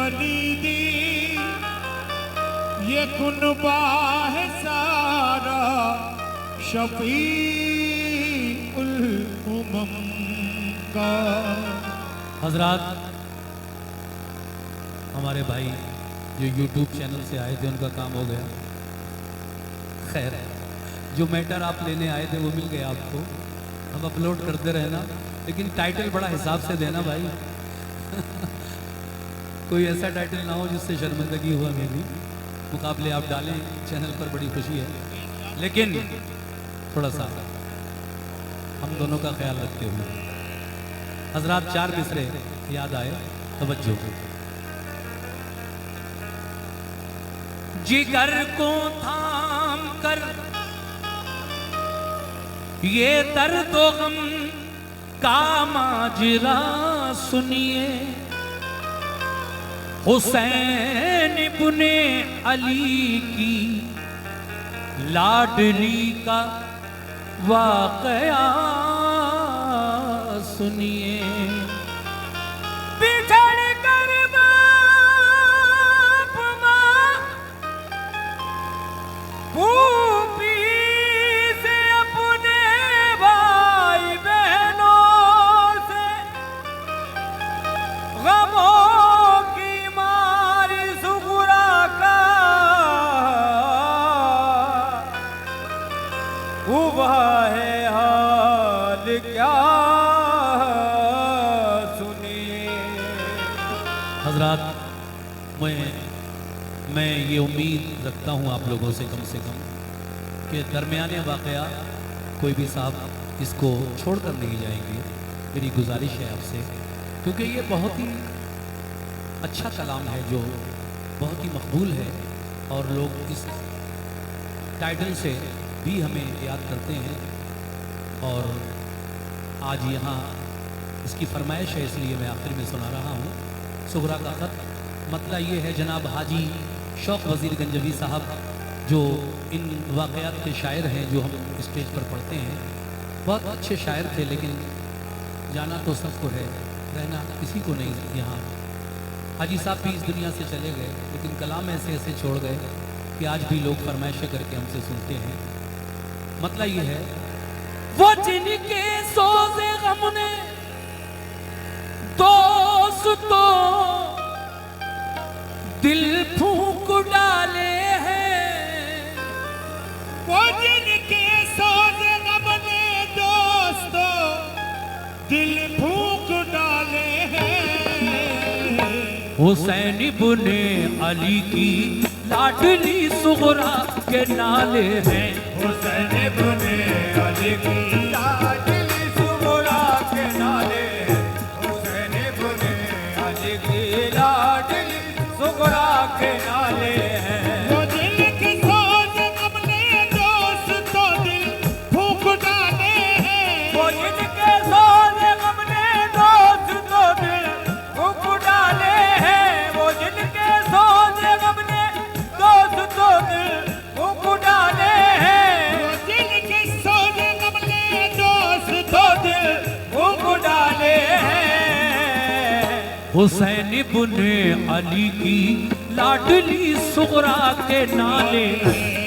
वलीदी ये कुनबा है सारा शफीउल उमम का। हजरात, हमारे भाई जो YouTube चैनल से आए थे उनका काम हो गया। खैर, जो मैटर आप लेने आए थे वो मिल गया आपको। हम अपलोड करते रहना, लेकिन टाइटल बड़ा हिसाब से देना भाई। कोई ऐसा टाइटल ना हो जिससे शर्मिंदगी हुआ मेरी। मुकाबले आप डालें चैनल पर, बड़ी खुशी है, लेकिन थोड़ा सा हम दोनों का ख्याल रखते हुए। हजरात, 4 मिसरे याद आए, तवज्जो। जिगर को थाम कर ये दर्द व गम का माजरा सुनिए, हुसैन इब्ने अली की लाडली का वाकया सुनिए। बिछड़ कर बाप माँ भूपी से अपने भाई बहनों से गमों की मारी सुगुरा का हुआ है हाल क्या सुनिए। हजरात, मैं ये उम्मीद रखता हूँ आप लोगों से कम कि दरमियाने वाक़या कोई भी साहब इसको छोड़कर नहीं जाएंगे। मेरी गुजारिश है आपसे, क्योंकि ये बहुत ही अच्छा कलाम है जो बहुत ही मकबूल है, और लोग इस टाइटल से भी हमें याद करते हैं। और आज यहाँ इसकी फरमाइश है, इसलिए मैं आखिर में सुना रहा हूँ। सुगरा का ख़त मतलब ये है, जनाब हाजी शौक़ वज़ीर गंजवी साहब जो इन वाक़यात के शायर हैं जो हम स्टेज पर पढ़ते हैं, बहुत अच्छे शायर थे, लेकिन जाना तो सबको है, रहना किसी को नहीं यहाँ। हाजी साहब भी इस दुनिया से चले गए, लेकिन कलाम ऐसे ऐसे छोड़ गए कि आज भी लोग फरमाइशें करके हमसे सुनते हैं। मतलब ये है, वो जिनके सोज़े गम ने दोस्तों दिल फूंक डाले हैं, वो जिनके सोज़े गम ने दोस्तों दिल फूंक डाले हैं। हुसैन इब्ने अली की लाडली सुगरा के नाले हैं। हुसैन इब्ने अली की लाडली सुगरा के नाले हैं। हुसैन इब्ने अली की लाडली सुगरा के नाले हैं। वो जिनके सोज़े गम ने दोस्तों दिल फूंक डाले हैं। वो जिनके सोज़े गम ने दोस्तों दिल फूंक डाले हैं। वो जिनके सोज़े गम ने दोस्तों दिल फूंक डाले हैं। वो जिनके सोज़े गम ने दोस्तों दिल फूंक डाले हैं। हुसैन इब्ने अली की लाडली सुगरा के नाले,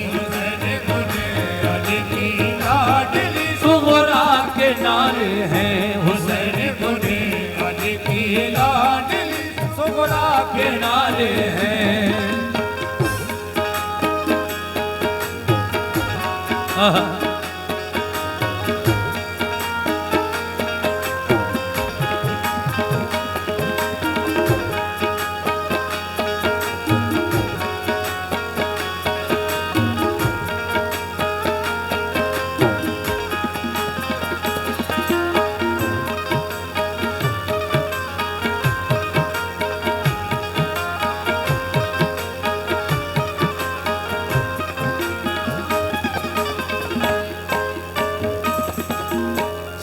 हुसैन इब्ने अली की लाडली सुगरा के नाले हैं। हुसैन इब्ने अली की लाडली सुगरा के नाले हैं। आहा।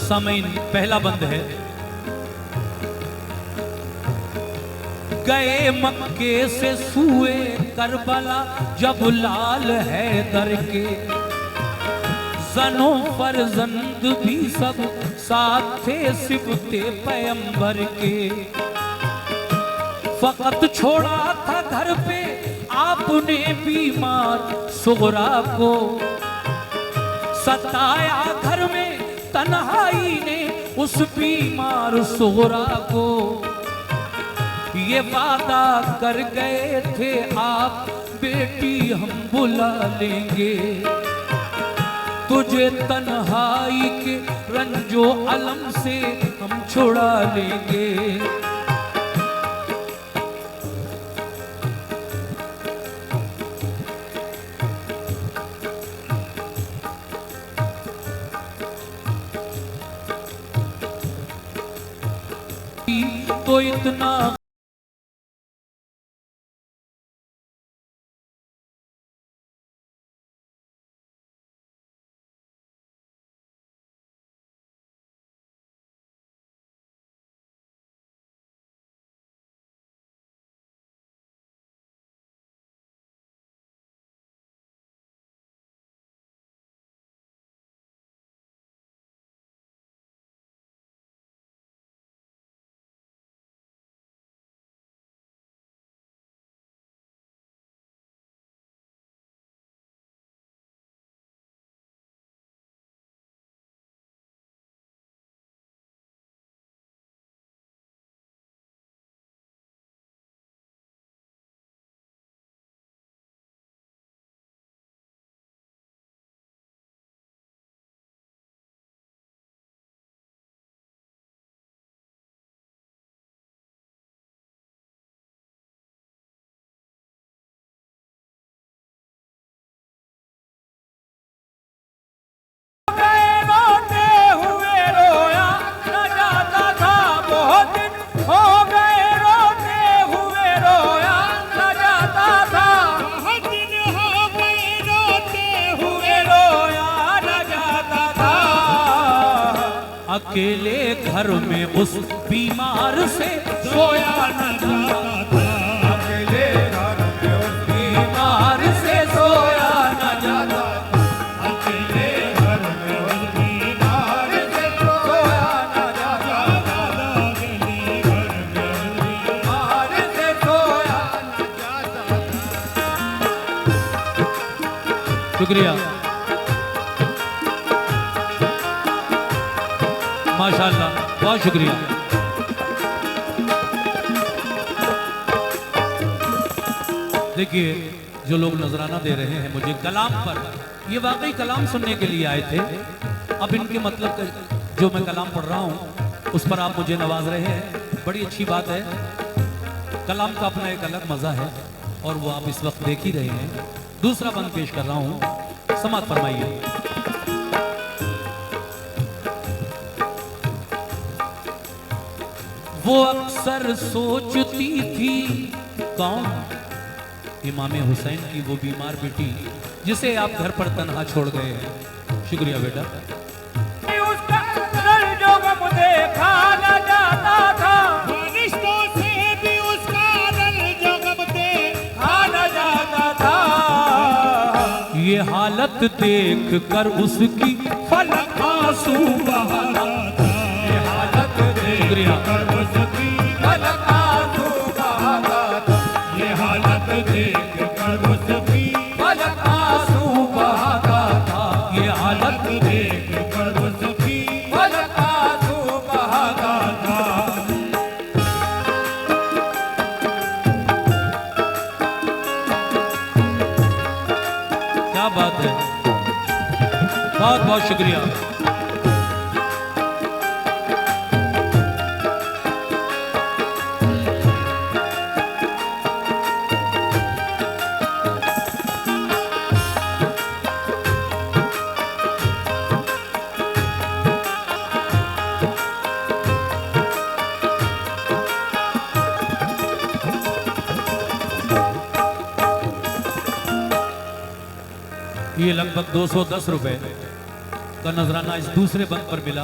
सामईन, पहला बंद है। गए मक्के से सुए करबला जब लाल हैदर के, जनो फरजंद भी सब साथ थे सिबते पैगंबर के। फकत छोड़ा था घर पे आपने बीमार सुगरा को, सताया घर में तन्हाई ने उस बीमार सुगरा को। ये वादा कर गए थे आप बेटी हम बुला लेंगे, तुझे तन्हाई के रंजो अलम से हम छुड़ा लेंगे। तो इतना अकेले घर में उस बीमार से सोया न जाता था, अकेले घर में उस बीमार से सोया न जाता था, अकेले घर में उस बीमार से सोया न जाता था, अकेले घर में उस बीमार से सोया न जाता था। शुक्रिया, माशाअल्लाह, बहुत शुक्रिया। देखिए जो लोग नजराना दे रहे हैं मुझे कलाम पर, ये वाकई कलाम सुनने के लिए आए थे। अब इनके मतलब जो मैं कलाम पढ़ रहा हूँ उस पर आप मुझे नवाज रहे हैं, बड़ी अच्छी बात है। कलाम का अपना एक अलग मजा है और वो आप इस वक्त देख ही रहे हैं। दूसरा बंद पेश कर रहा हूँ, समात फरमाइए। वो अक्सर सोचती थी कौन, इमाम हुसैन की वो बीमार बेटी जिसे आप घर पर तन्हा छोड़ गए हैं। शुक्रिया बेटा। उसका जो गम देखा न जाता था, फरिश्तों से भी उसका जो गम देखा न जाता था। ये हालत देख कर उसकी फलक आंसू बहाता था, ये हालत शुक्रिया। देख कर उसकी फलक आंसू बहाता था, ये हालत देख कर उसकी फलक आंसू बहाता था, ये हालत देख कर उसकी फलक आंसू बहाता था। क्या बात है, बहुत बहुत शुक्रिया। ये लगभग 210 रुपए का नजराना इस दूसरे बंद पर मिला।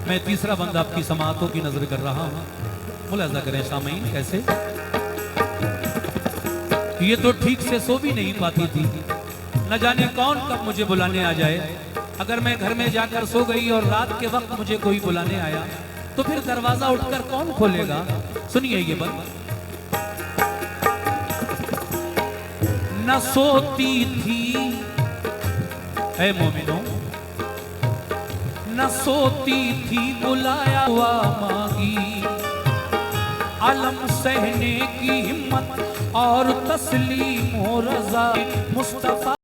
मैं तीसरा बंद आपकी समातों की नजर कर रहा हूं, मुलाजा करें सामीन। कैसे ये तो ठीक से सो भी नहीं पाती थी, न जाने कौन कब मुझे बुलाने आ जाए। अगर मैं घर में जाकर सो गई और रात के वक्त मुझे कोई बुलाने आया तो फिर दरवाजा उठकर कौन खोलेगा? सुनिए ये बंद। न सोती थी ऐ मोमिनो, न सोती थी बुलाया हुआ मांगी, अलम सहने की हिम्मत और तस्लीम हो रज़ा मुस्तफा।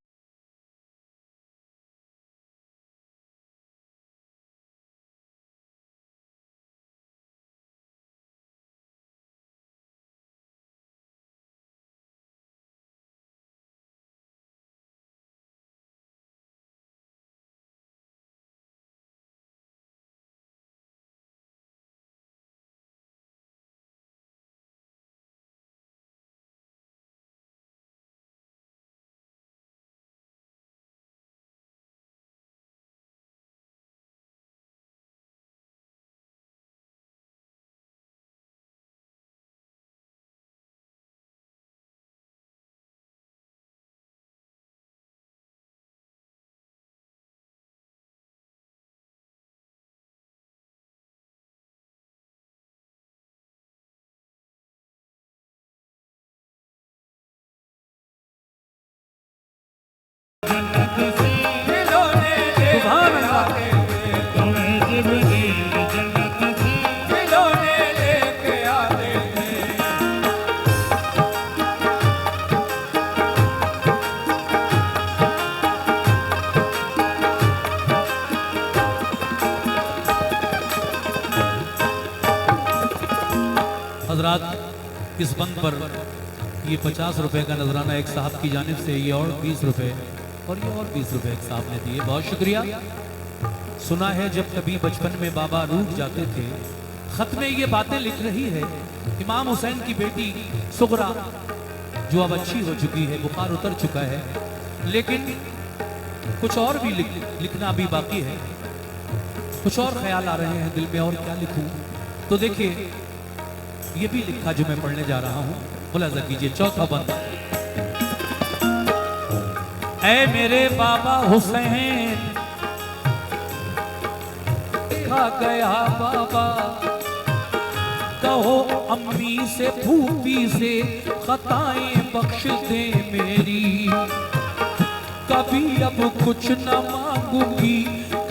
खिलौने सुभान अल्लाह। तुम्हें जिब्रील जन्नत से खिलौने लेके आते थे। हजरात इस बंद पर ये 50 रुपए का नजराना एक साहब की जानिब से, ये और 20 रुपए और ये और 20 रुपए एक साहब ने दिए, बहुत शुक्रिया। सुना है जब कभी बचपन में बाबा रूठ जाते थे, खत में ये बातें लिख रही है इमाम हुसैन की बेटी सुगरा जो अब अच्छी हो चुकी है, बुखार उतर चुका है, लेकिन कुछ और भी लिखना अभी बाकी है, कुछ और ख्याल आ रहे हैं दिल में, और क्या लिखूं। तो देखिए ये भी लिखा जो मैं पढ़ने जा रहा हूं, मुलाजा कीजिए। चौथा बंद। ऐ मेरे बाबा हुसैन, देखा गया बाबा, कहो अम्मी से फूफी से खताएं बख्श दे मेरी, कभी अब कुछ न मांगूंगी,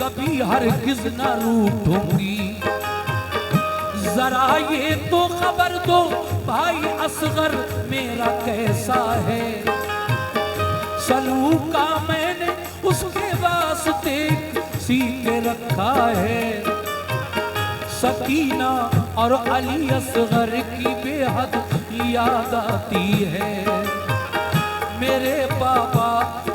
कभी हरगिज न रूठूंगी, जरा ये तो खबर दो भाई असगर मेरा कैसा है, सलूका मैंने उसके वास्ते सी के रखा है, सकीना और अली असगर की बेहद याद आती है, मेरे पापा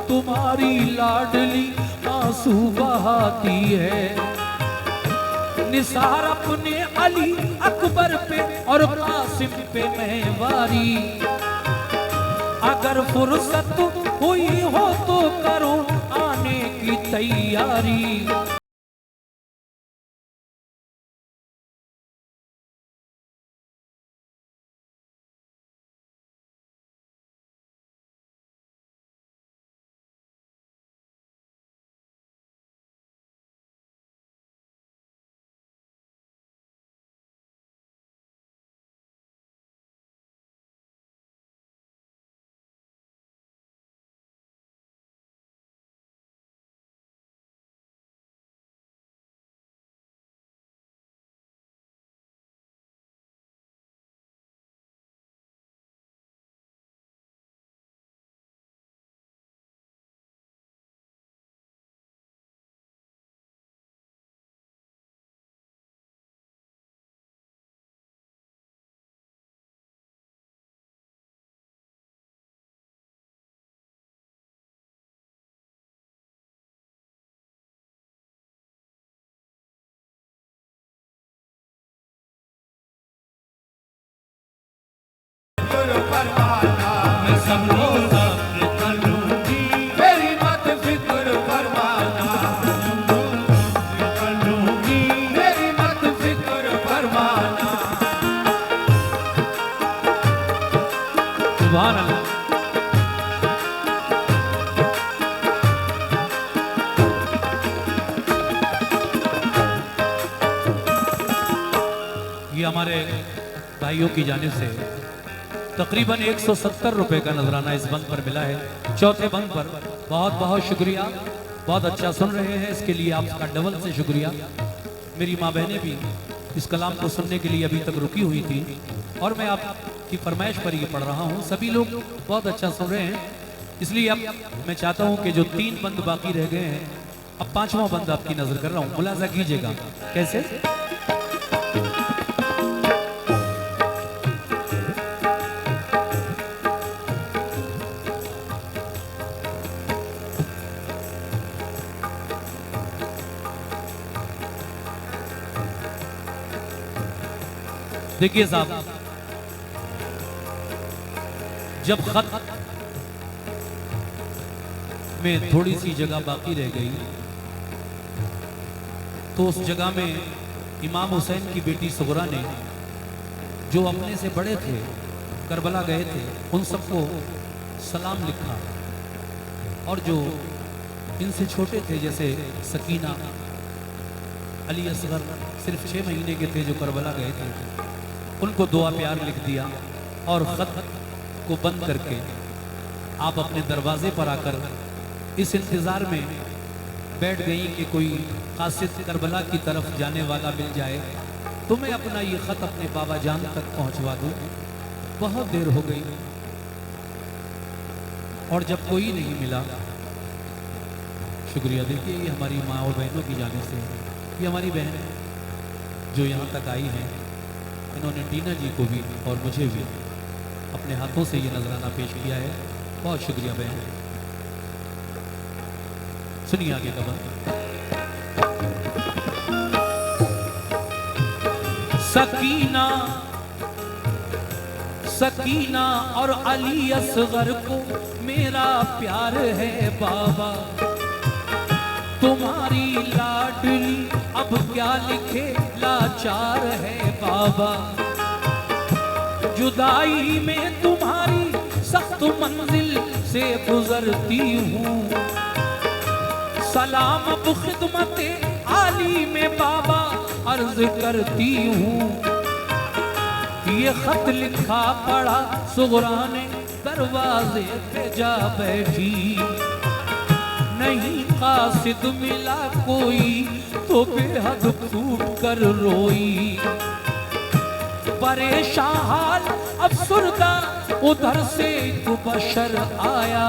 तुम्हारी लाडली आंसू बहाती है, निसार अपने अली अकबर पे और कासिम पे मैं वारी, अगर फुर्सत हुई हो तो करो आने की तैयारी। गुरु फरमाना मैं सब रोज़ कर लूंगी, मेरी मत फिक्र फरमाना कर लूंगी, मेरी मत फिक्र फरमाना। सुभान अल्लाह। ये हमारे भाइयों की जानिब से तकरीबन 170 रुपए का नजराना इस बंद पर मिला है। चौथे बंद पर बहुत बहुत शुक्रिया। बहुत अच्छा सुन रहे हैं, इसके लिए आपका डबल से शुक्रिया। मेरी माँ बहनें भी इस कलाम को सुनने के लिए अभी तक रुकी हुई थी और मैं आपकी फरमाइश पर ये पढ़ रहा हूँ। सभी लोग बहुत अच्छा सुन रहे हैं, इसलिए अब मैं चाहता हूँ कि जो 3 बंद बाकी रह गए हैं, अब 5वां बंद आपकी नजर कर रहा हूँ, मुलाजा कीजिएगा। कैसे? देखिए साहब, जब खत में थोड़ी सी जगह बाकी रह गई तो उस जगह में इमाम हुसैन की बेटी सुगरा ने, जो अपने से बड़े थे, करबला गए थे, उन सबको सलाम लिखा, और जो इनसे छोटे थे जैसे सकीना, अली असगर सिर्फ 6 महीने के थे जो करबला गए थे, उनको दुआ प्यार लिख दिया और ख़त को बंद करके आप अपने दरवाजे पर आकर इस इंतज़ार में बैठ गई कि कोई कासिद करबला की तरफ जाने वाला मिल जाए तो मैं अपना ये ख़त अपने बाबा जान तक पहुंचवा दूं। बहुत देर हो गई और जब कोई नहीं मिला, शुक्रिया। देखिए ये हमारी माँ और बहनों की जाने से, ये हमारी बहन जो यहाँ तक आई हैं, इन्होंने टीना जी को भी और मुझे भी अपने हाथों से ये नजराना पेश किया है। बहुत शुक्रिया बहन। सुनिए आगे का बात। सकीना सकीना और अली असगर को मेरा प्यार है बाबा, तुम्हारी लाडली अब क्या लिखे लाचार है बाबा, जुदाई में तुम्हारी सख्त मंजिल से गुजरती हूँ, सलाम अब खिदमते आली में बाबा अर्ज करती हूँ। ये खत लिखा पढ़ा सुगरा ने दरवाजे पे जा बैठी, नहीं कासिद मिला कोई तो बेहद खूब कर रोई, परेशान हाल अफसुर्दा उधर से तो बशर आया,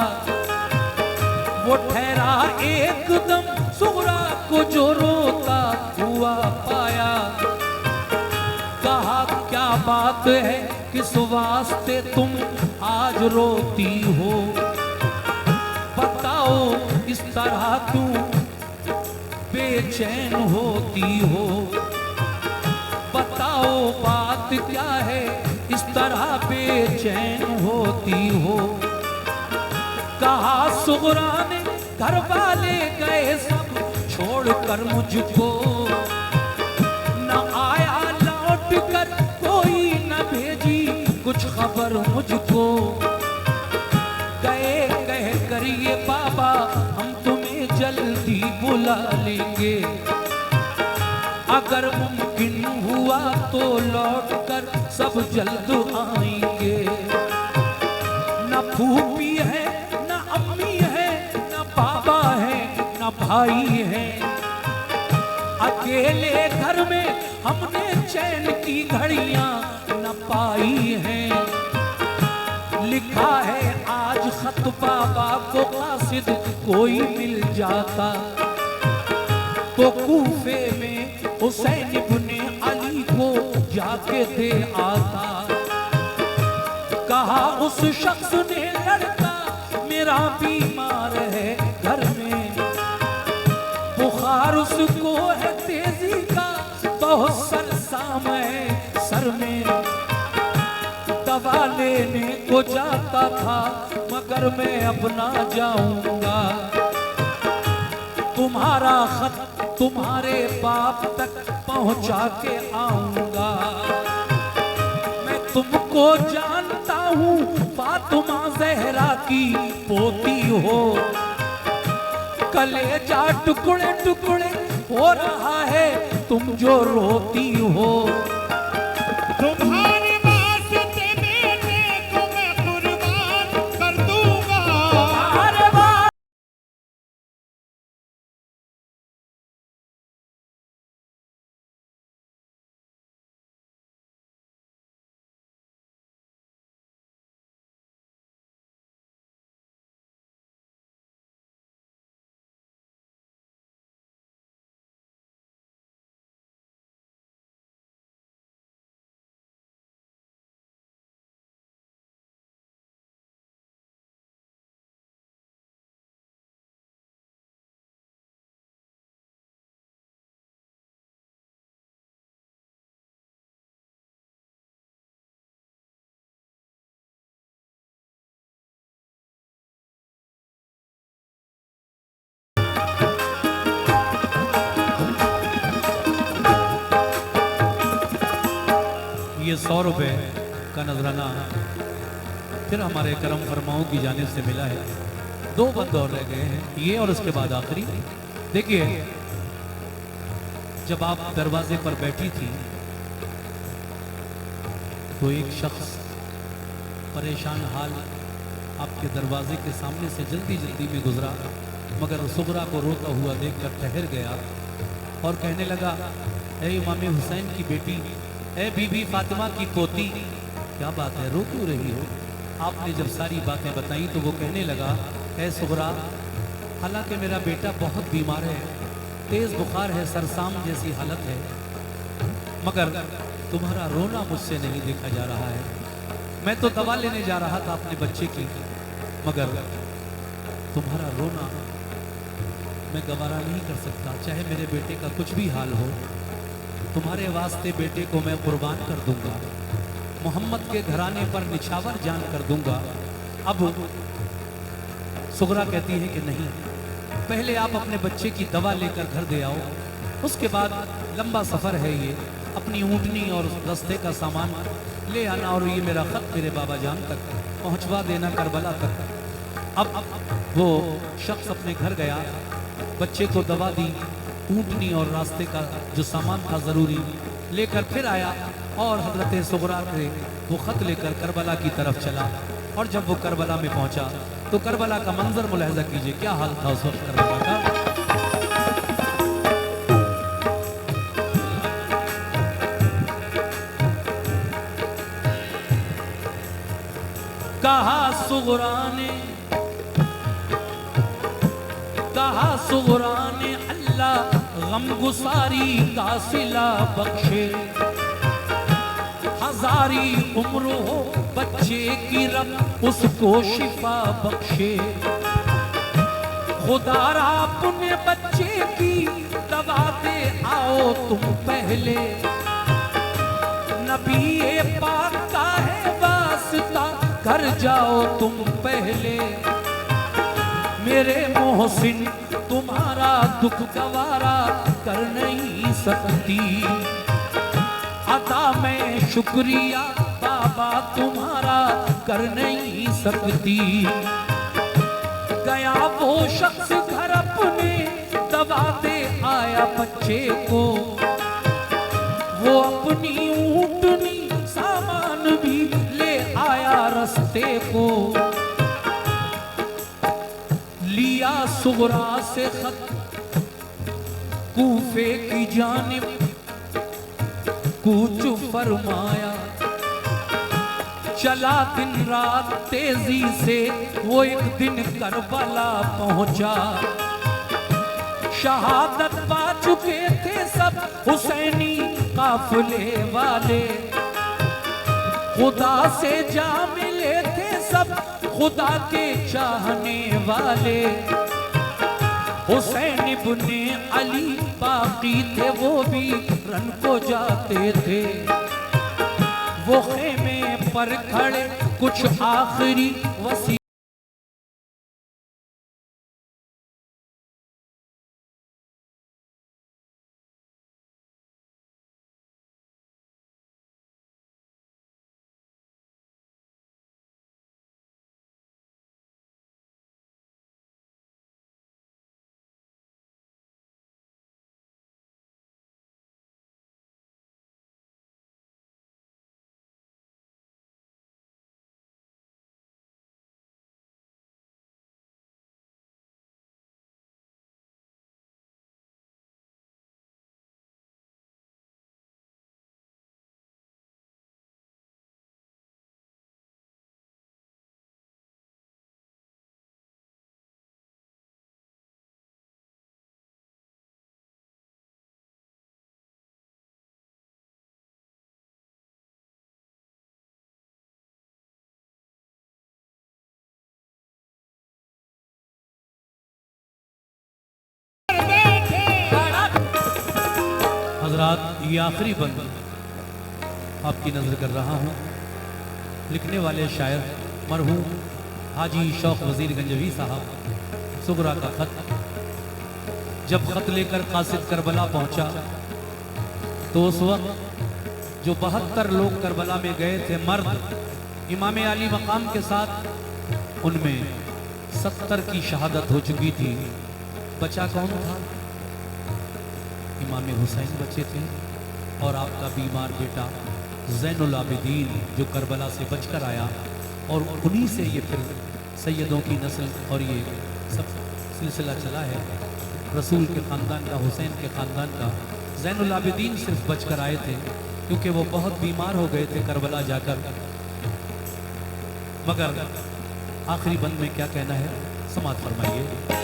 वो ठहरा एकदम सुगरा को जो रोता हुआ पाया, कहा क्या बात है किस वास्ते तुम आज रोती हो, बताओ इस तरह क्यों बेचैन होती हो, बताओ बात क्या है इस तरह बेचैन होती हो। कहा सुगरा ने घर वाले गए सब छोड़कर मुझको, न आया लौट कर कोई न भेजी कुछ खबर मुझको, गए कह कर ये बाबा हम तुम्हें जल्दी बुला लेंगे, अगर मुमकिन हुआ तो लौट कर सब जल्द आएंगे, न फूफी है न अम्मी है न बाबा है न भाई है, अकेले घर में हमने चैन की घड़ियां न पाई हैं, लिखा है आज खत बाबा को कासिद कोई मिल जाता तो कूफे में हुसैन इब्ने अली को जाके दे आता, कहा उस शख्स ने लड़का मेरा बीमार है घर में, बुखार उसको है तेजी का बहुत सरसाम है सर में, दवा लेने को जाता था मगर मैं अपना जाऊंगा, तुम्हारा खत तुम्हारे बाप तक पहुंचा के आऊंगा, मैं तुमको जानता हूँ फातिमा ज़हरा की पोती हो, कलेजा टुकड़े टुकड़े हो रहा है तुम जो रोती हो, तुम्हारे वास्ते बेटे को मैं कुर्बान कर दूंगा। अरे वाह। ये 100 रुपए का नजराना फिर हमारे करम फरमाओं की जानिब से मिला है। 2 बंद और रह गए हैं, ये और उसके बाद आखिरी। देखिए, जब आप दरवाजे पर बैठी थी तो एक शख्स परेशान हाल आपके दरवाजे के सामने से जल्दी जल्दी में गुजरा, मगर सुगरा को रोता हुआ देखकर ठहर गया और कहने लगा, ए इमाम हुसैन की बेटी, ए बीबी फातिमा की पोती, क्या बात है, रो क्यों रही हो? आपने जब सारी बातें बताई तो वो कहने लगा, ए सुगरा, हालांकि मेरा बेटा बहुत बीमार है, तेज बुखार है, सरसाम जैसी हालत है, मगर तुम्हारा रोना मुझसे नहीं देखा जा रहा है। मैं तो दवा लेने जा रहा था अपने बच्चे की, मगर तुम्हारा रोना मैं गवारा नहीं कर सकता। चाहे मेरे बेटे का कुछ भी हाल हो, तुम्हारे वास्ते बेटे को मैं कुर्बान कर दूंगा, मोहम्मद के घराने पर निछावर जान कर दूंगा। अब सुगरा कहती है कि नहीं, पहले आप अपने बच्चे की दवा लेकर घर दे आओ, उसके बाद लंबा सफ़र है, ये अपनी ऊँटनी और रस्ते का सामान ले आना और ये मेरा ख़त मेरे बाबा जान तक पहुंचवा देना, करबला तक। अब वो शख्स अपने घर गया, बच्चे को दवा दी, ऊँटनी और रास्ते का जो सामान था ज़रूरी लेकर फिर आया और हज़रत सुगरा से वो ख़त लेकर करबला की तरफ चला। और जब वो करबला में पहुंचा तो करबला का मंजर मुलाहिज़ा कीजिए, क्या हाल था उस वक्त करबला का। कहा सुगरा ने अल्लाह गम गुसारी का सिला बख्शे, हजारी उम्र हो बच्चे की रब उसको शिफा बख्शे, खुदारा अपने बच्चे की दवा दे आओ तुम पहले, नबी पाक का है वास्ता कर जाओ तुम पहले, मेरे मोहसिन तुम्हारा दुख गवारा कर नहीं सकती, अता मैं शुक्रिया बाबा तुम्हारा कर नहीं सकती। गया वो शख्स घर अपने दवा दे आया बच्चे को, वो अपनी ऊँटनी सामान भी ले आया रस्ते को, लिया सुगरा से खत कूफे की जानिब कूच फरमाया, चला दिन रात तेजी से वो एक दिन करबला पहुंचा, शहादत पा चुके थे सब हुसैनी काफिले वाले, खुदा से जा मिले थे सब खुदा के चाहने वाले, हुसैन इब्ने अली बाकी थे वो भी रन को जाते थे, वो खेमे पर खड़े कुछ आखिरी वसी हजरात, ये आखिरी बंद आपकी नज़र कर रहा हूँ। लिखने वाले शायर मरहूम हाजी शौक वज़ीर गंजवी साहब। सुगरा का खत। जब खत लेकर कासिद करबला पहुंचा तो उस वक्त जो 72 लोग करबला में गए थे मर्द, इमाम अली मकाम के साथ, उनमें 70 की शहादत हो चुकी थी। बचा कौन था? इमाम हुसैन बचे थे और आपका बीमार बेटा ज़ैनुल आबिदीन जो करबला से बचकर आया, और उन्हीं से ये फिर सैयदों की नस्ल और ये सब सिलसिला चला है। रसूल के ख़ानदान का, हुसैन के ख़ानदान का। ज़ैनुल आबिदीन सिर्फ बचकर आए थे क्योंकि वो बहुत बीमार हो गए थे करबला जाकर। मगर आखिरी बंद में क्या कहना है, समात फरमाइए।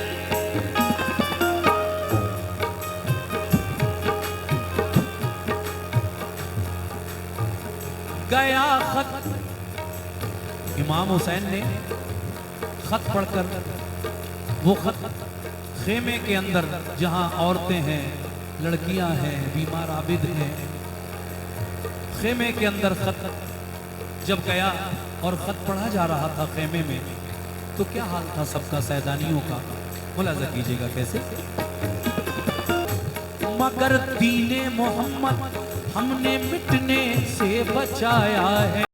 गया खत, इमाम हुसैन ने खत पढ़कर, वो खत खेमे के अंदर जहां औरतें हैं, लड़कियां हैं, बीमार आबिद हैं, खेमे के अंदर खत जब गया और खत पढ़ा जा रहा था खेमे में, तो क्या हाल था सबका, सैदानियों का। मुलाजा कीजिएगा कैसे। मगर दीने मोहम्मद हमने मिटने से बचाया है।